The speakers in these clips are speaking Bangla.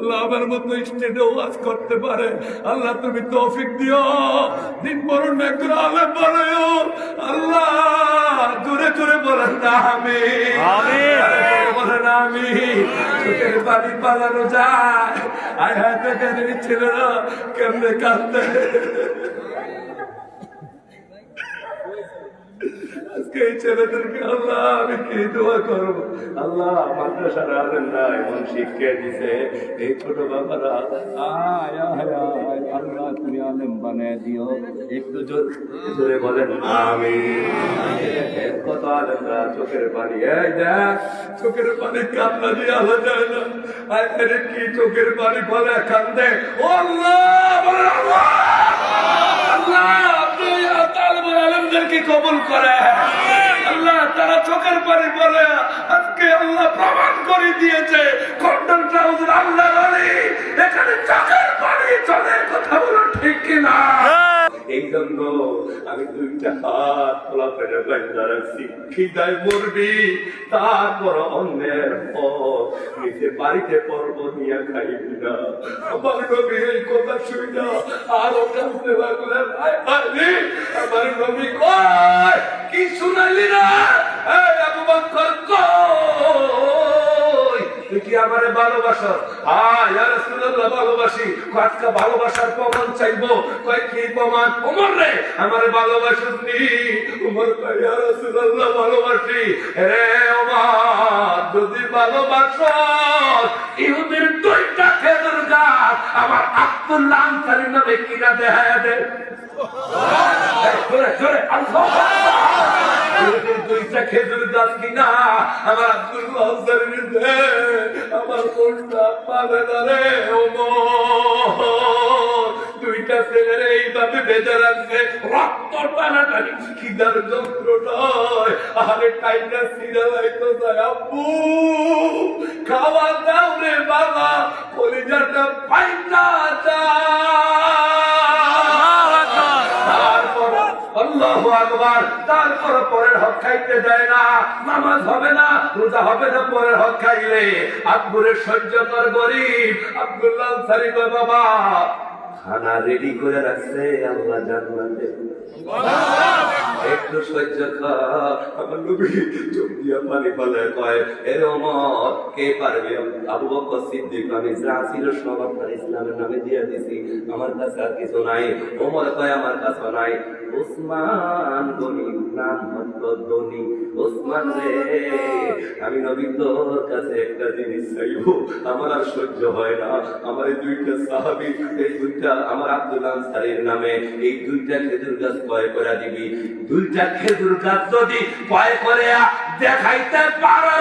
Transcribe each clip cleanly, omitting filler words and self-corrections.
আল্লাহ আমার মতো স্টেজে ওয়াজ করতে পারে আল্লাহ তুমি তৌফিক দিও, দিন বড় নেকর আলেম বানায়ো আল্লাহ। জোরে জোরে বলেন না আমিন, আমিন বলেন আমিন। চোখের পানি পালানো যায়, আয় হায় দেখেন এই ছেলেরা কেমনে কাঁদতে। আজকে এই ছেলেদেরকে আল্লাহ আমি কি দোয়া করবো, আল্লাহ মাদ্রাসার আলেমরা এমন শিক্ষা দিছে এই ছোট বাবারা আয় আয় আয় আল্লাহ তুমি আলেম বানায় দিও। একটু জোরে বলেন আমিন। কত আলেমরা চোখের পানি, এই দেখ চোখের পানি কান্না দিয়ে আলা যায় না, আয় আরে কি চোখের পানি ফলে কান্দে। ও আল্লাহ বলেন আল্লাহ, আল্লাহ আপনি আলেমদেরকে কবুল করে আল্লাহ। তারা চোখের পানি বলে আজকে আল্লাহ প্রমাণ করে দিয়েছে কন্ট্রোল ট্রাউজার আল্লাহ বলে এখানে চোখের পানি চলে, কথা বলো ঠিক কিনা? এই জন্য আমি দুইটা হাত খোলা ফেলে বাইন্দা রাখছি, খিদায় মরবি তারপর অন্যের নিচে বাড়িতে পর্ব নিয়ে খাইবি না। আমার নবী এই কথা শুই না আরো কাঁদতে লাগলেন, আমার নবী কয় কি শুনাইলি না? এই আবু বকর কই তুই কি আমারে ভালোবাসো? হ্যাঁ ইয়া রাসূলুল্লাহ ভালোবাসি। আজকে ভালোবাসার প্রমাণ চাইবো। কয় কি প্রমাণ? ওমর রে আমারে ভালোবাসুনি। ওমর কয় ইয়া রাসূলুল্লাহ ভালোবাসি। রে ওমর যদি ভালোবাসো ইহুদির দুইটা খেজুর গাছ আমার আব্দুল্লাহ আনসারীর নামে কিনা দেখায় দে। জোরে জোরে আল্লাহু আকবার। দুইটা খেজুর গাছ কিনা আমার আব্দুল্লাহ আনসারীর দে। আমার কোনটা পাবে না রে ওমর। দুইটা ছেলেরে এইভাবে বেঁধে রাখছে, রক্ত টানাটানি, খিদার যন্ত্রণায় আরে টাইমটা ছিঁড়ে লাইতো যায়। আব্বু খাওয়া দাও রে বাবা, কলিজাটা পাইনা আল্লাহু আকবার। তারপর পরের হক খাইতে দেয় না, নামাজ হবে না, রোজা হবে না পরের হক খাইলে। আকবরের সহ্য কর গরিব। আব্দুল্লাহ আনসারী কয় বাবা খানা রেডি করে রাখছে আল্লাহ জান্নাতে, একটু সহ্য কর। আমার নবী চোখ দিয়া পানি ফেলে কয় এ ওমর কে পারবে? আবু বকর সিদ্দিক আমি যা ছিল সব আপনার ইসলামের নামে দিয়ে দিছি, আমার কাছে আর কিছু নাই। ওমর কয় আমার কাছে নাই। ওসমান গনি নাম হতো ধনী। ওসমান রে আমি নবী তোর কাছে একটা জিনিস চাইবো, আমার আর সহ্য হয় না। আমার এই দুইটা সাহাবী, এই দুইটা আমার আব্দুল্লাহ আনসারীর নামে এই দুইটা খেজুর গাছ ক্রয় করে দিবি। দুইটা খেজুর গাছ যদি ক্রয় করে দেখাইতে পারে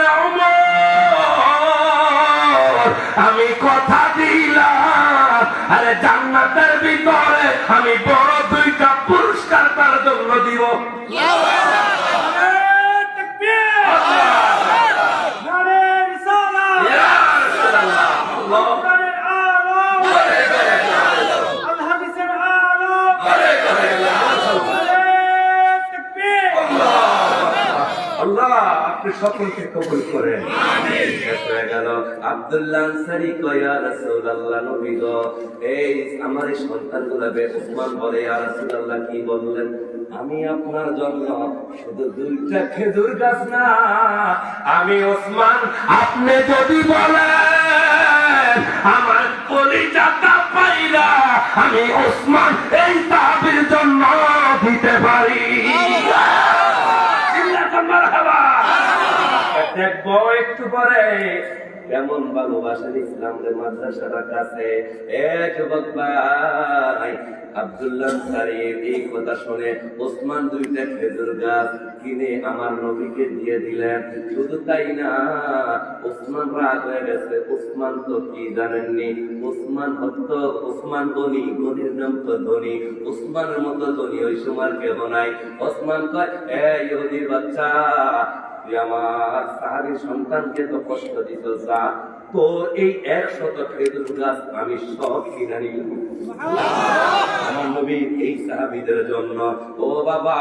আমি কথা দিলাম, আরে জান্নাতের ভিতরে আমি বড় দুইটা পুরস্কার তার জন্য দিব। সকলকে কবুল করেন। আব্দুল্লাহ আনসারী কয় ইয়া রাসূলুল্লাহ নবী গো এই আমার এই সন্তানগুলো ওসমান বলে ইয়া রাসূলুল্লাহ কি বললেন? আমি আপনার জন্য শুধু দুইটা খেজুর গাছ না, আমি ওসমান আপনি যদি বলেন আমার কলিজাটা পাইলা আমি ওসমান এই সাহাবীর জন্য দিতে পারি। দেখবো একটু পরে কেমন ভালোবাসেন ইসলামের মাদ্রাসার কাছে। এক ভাই আব্দুল্লাহ আনসারী এই কথা শুনে ওসমান দুইটা খেজুর গাছ কিনে আমার নবীকে দিয়ে দিলেন। শুধু তাই না, ওসমান রাগ হয়ে গেছে। ওসমান তো কি জানেননি, ওসমান হতো ওসমান গনি, গনির নাম তো ধনী। ওসমানের মতো ধনী ওই সময় কেউ নাই। ওসমান কয় এ ইহুদির বাচ্চা তুই আমার সাহাবীর সন্তানকে তো কষ্ট দিত, যা তো এই 100 খেজুর গাছ আমি সব কিনে নিলাম আমার নবীর এই সাহাবীদের জন্য। ও বাবা,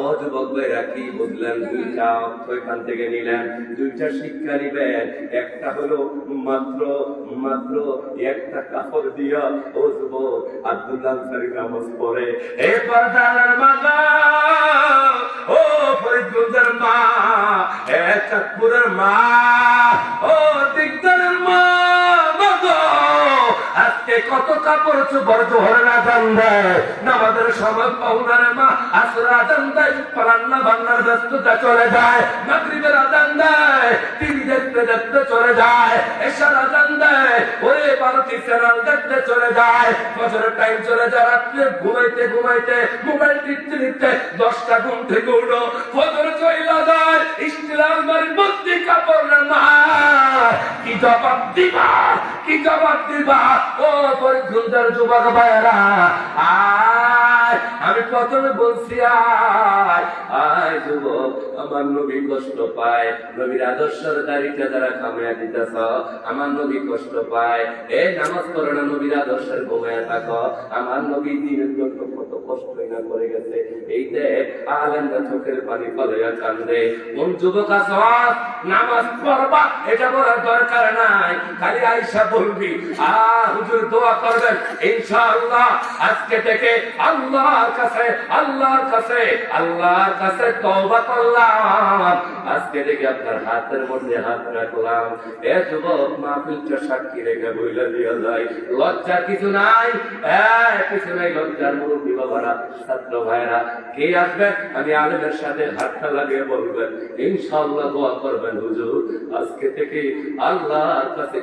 ও যুবক ভাইরা, কি বুঝলেন? দুইটা ওইখান থেকে নিলেন, দুইটা শিক্ষা নিবেন। একটা হলো মাত্র একটা কাপড় দিয়া ও যুবক আব্দুল্লাহ আনসারী নামাজ পড়ে। এ পর্দার মাগা, ও ফরিদগঞ্জের মা, এ চাঁদপুরের মা, ও দিগদারের মা, আজকে কত কাপড় চোপড় জোহর আজান দেয়, নামাজের সময় পাউনার মা আসর আজান দেয়, রান্না বান্নার ব্যস্ততা চলে যায়, মাগরিবের আজান দেয়, টিভি দেখতে দেখতে চলে যায়, এশার আজান দেয়, ওরে ভারতী চ্যানেল দেখতে চলে যায়, ফজরের টাইম চলে যায়, রাত্রে ঘুমাইতে ঘুমাইতে মোবাইল টিপতে টিপতে 10টা ঘুম থেকে উঠো, ফজর চইলা যায়, স্টিল আলমারির ভর্তি কাপড় মা, কি জবাব দিবা, কি জবাব দিবা? ও ফরিদগঞ্জের যুবক ভাইয়েরা, আয় আমি প্রথমে বলছি আয় যুবক, আমার নবী কষ্ট পায়, নবীর আদর্শের দাড়িটা যারা কামাইয়া দিতেছ, আমার নবী কষ্ট পায়। এই নামাজ পড়ো না, নবীর আদর্শের ঘুমাইয়া থাকো, আমার নবী দিনের জন্য কত কষ্টই না করে গেছে। এই দেখ আলেমরা চোখের পানি ফলাইয়া কান্দে। কোন যুবক আসাদ নামাজ পড়বা এটা বলার দরকার নাই, খালি আয়েশা বলবি হুজুর দোয়া করবেন ইনশাআল্লাহ আজকে থেকে আল্লাহর কাছে তওবা করলাম, আজকে থেকে আপনার হাতের মধ্যে হাত রাখলাম। এ যুবক, মাহফিলটা সাক্ষী রেখে বইলা দিয়া যায়, লজ্জার কিছু নাই, কিছু নাই লজ্জার। মুরব্বী বাবারা, ছাত্র ভাইরা, কে আসবেন আমি আলেমের সাথে হাতটা লাগিয়ে বলবেন ইনশাআল্লাহ দোয়া করবেন হুজুর আজকে থেকে আল্লাহর কাছে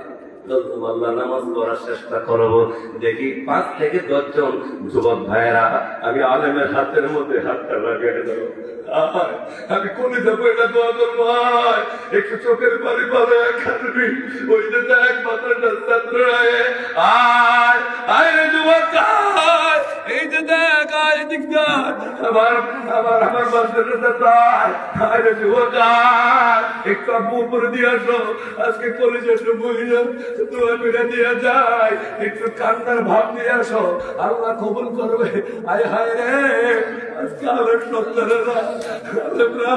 আল্লাহ নামাজ পড়ার চেষ্টা করবো। দেখি 5 থেকে 10 জন যুবক ভাইয়েরা আমি আলেমের হাতের মধ্যে হাতটা লাগিয়ে দেবো। আমি কোনে যাবো এটা দোয়া করবো, একটু চোখের পানি পাবে কাঁদবি, ওই যে দেখ মাথাটা ছাত্র আয় রে যুবক, এই যে দেখ এদিক আমার বাচ্চাটা আয় রে যুবক, একটু আব্বু উপরে দিয়ে আসো, আজকে কলেজে বলি না দোয়া করে দিয়ে যায়, একটু কান্নার ভাব দিয়ে আসো, আল্লাহ কবুল করবে। আয় হায় রে, আজকে আলেম সন্তানেরা আলেমরা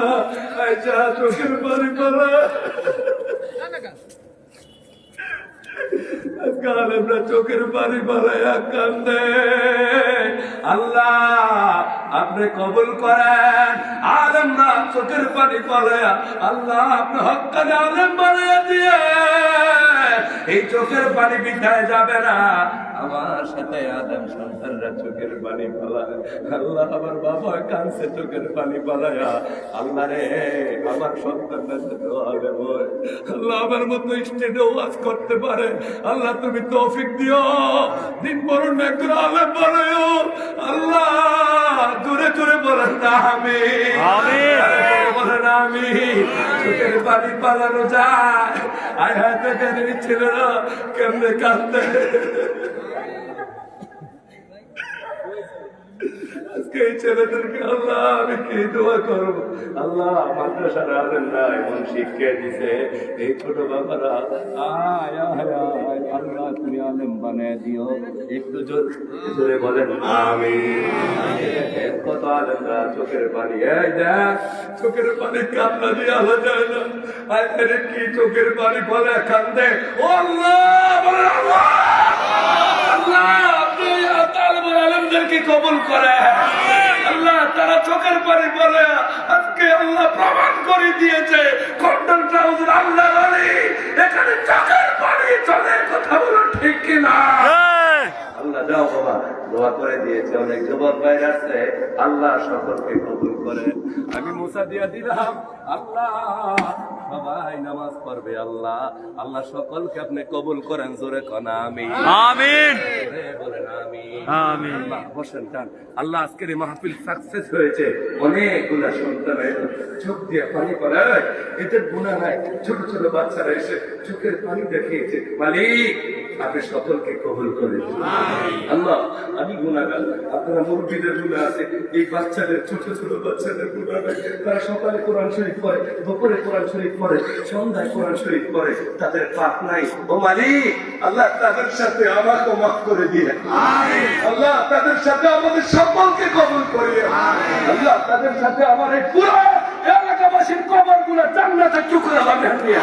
আয়সা চোখের পানি পড়ে, আজকে আলেমরা চোখের পানি পড়াইয়া কান্দে। আল্লাহ আপনি কবুল করেন, আলেমরা চোখের পানি পড়াইয়া আল্লাহ আপনি হক্কানে আলেম বানাইয়া দিয়ে এই চোখের পানি বিছায় যাবে না। আমার সাথে আদম সন্তানরা চোখের পানি পালায়, আল্লাহ আমার বাবা কানছে চোখের পানি পালায়া, আল্লাহ রে আমার সন্তানরা আলেম হয়, আল্লাহ আমার মতো স্টেজে ওয়াজ করতে পারে, আল্লাহ তুমি তৌফিক দিও, দিন বরণ একজন আলেম বানায়ো আল্লাহ। জোরে জোরে বলেন না আমিন, বলেন আমিন। চোখের পানি পালানো যায়, আয় হায় দেখেন ছেলেরা কেমনে কান্দে। আজকে এই ছেলেদেরকে আল্লাহ আমি কি দোয়া করবো, আল্লাহ মাদ্রাসার আলেম না এমন শিক্ষা দিছে, এই ছোট বাবারা আয় আল্লাহ তুমি আলেম বানিয়ে দিও, একটু জোরে বলেন আমিন। কত আলেমরা চোখের পানি, এই দেখ চোখের পানি কান্না দিয়ে আলা যায় না, আয় কি চোখের পানি ফলে কান্দে। ও আল্লাহ, বলেন আল্লাহ, আল্লাহ আপনি আলেমদেরকে কবুল করে, আল্লাহ তারা চোখের পানি বলে আজকে আল্লাহ প্রমাণ করে দিয়েছে কন্ডল ট্রাউজার আল্লাহ আলী এখানে চোখের পানি চলে, কথা বলো ঠিক কিনা? আল্লাহ যাও বাবা দোয়া করে দিয়েছে, অনেক যুবক ভাই আছে, আল্লাহ সকলকে কবুল করে। আমি মুসা দিয়া দিলাম, আল্লাহ সবাই নামাজ পড়বে, আল্লাহ আল্লাহ সকলকে আপনি কবুল করেন, জোরে কোন আমিন আমিন, বলেন আমিন আমিন। বসেন টান, আল্লাহ আজকের এই মাহফিল সাকসেস হয়েছে, অনেকগুলা সন্তানের চোখ দিয়ে পানি পড়ে, এদের গুনাহ নাই, ছোট ছোট বাচ্চারা এসে চোখের পানি দেখিয়েছে, মালিক আপনি সকলকে কবুল করেন। আল্লাহ আমি গুনাহগার, আপনারা মুরব্বীদের গুনাহ আছে, এই বাচ্চাদের ছোট ছোট বাচ্চাদের গুনাহ নাই, তারা সকালে কোরআন শরীফ পড়ে, দুপুরে কোরআন শরীফ পড়ে, সন্ধ্যায় কোরআন শরীফ পড়ে, তাদের পাপ নাই। ও মালিক, আল্লাহ তাদের সাথে আমাকে মাফ করে দিয়ে, আল্লাহ তাদের সাথে আমাদের সকলকে কবুল করিয়ে, আল্লাহ তাদের সাথে আমার এই পুরো এলাকাবাসীর কবরগুলো জান্নাতের টুকরা বানিয়ে দিয়ে।